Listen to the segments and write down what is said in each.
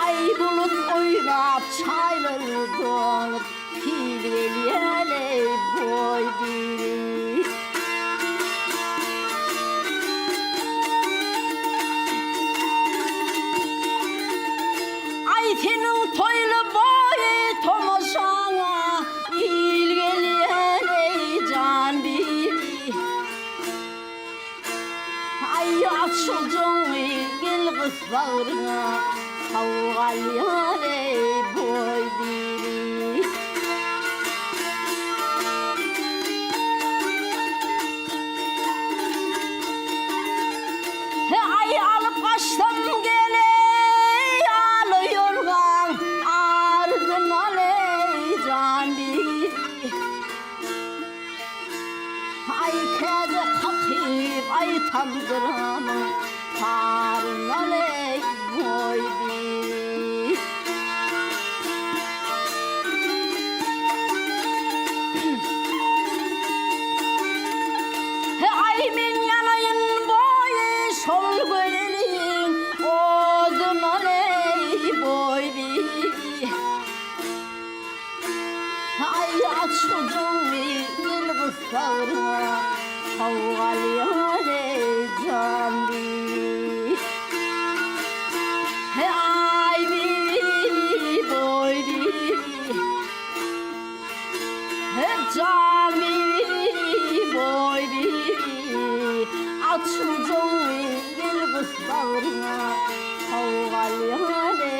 Ay bulut oynap çayları donup Hilveliyele boy biri. Ay senin toylu boyu tomoşana Hilveliyele can biri. Ay açıldın gel kız bağrına Kavgalyale boy biri. Ay alıp kaçtım gele alıyorgan ardına le can biri. Ay kedi kapıp ay tandıramın karına le boy biri. Ay min yanayın boyu şol gölelin oduna le boy biri. Ay aç ucun bir kız bağrına Kavgalyale can biri. Ay biri boy biri. Can biri boy biri. Aç ucun bir kız bağrına Kavgalyale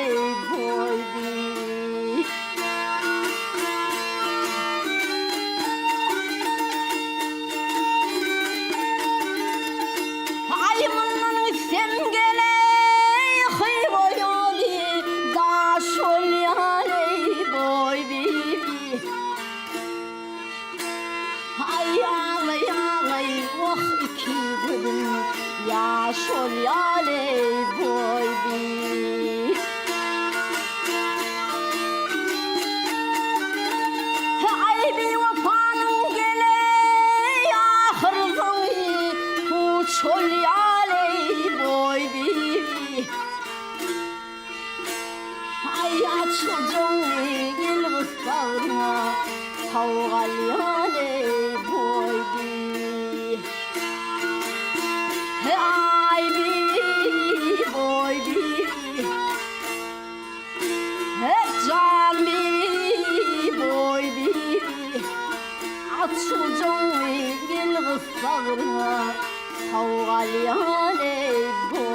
boy biri. Sen gele hıyboyali daşol yale boy biri. Ay ağlay ağlay vah iki gülüm yaşol yale boy biri. Ay bir vafanın gele ahırdan uçol yale boy biri. Ay açıldın gel kız bağrına Kavgalyale boy biri. Ay biri boy biri. Can biri boy biri. Açıldın gel kız bağrına Kavgalyale boy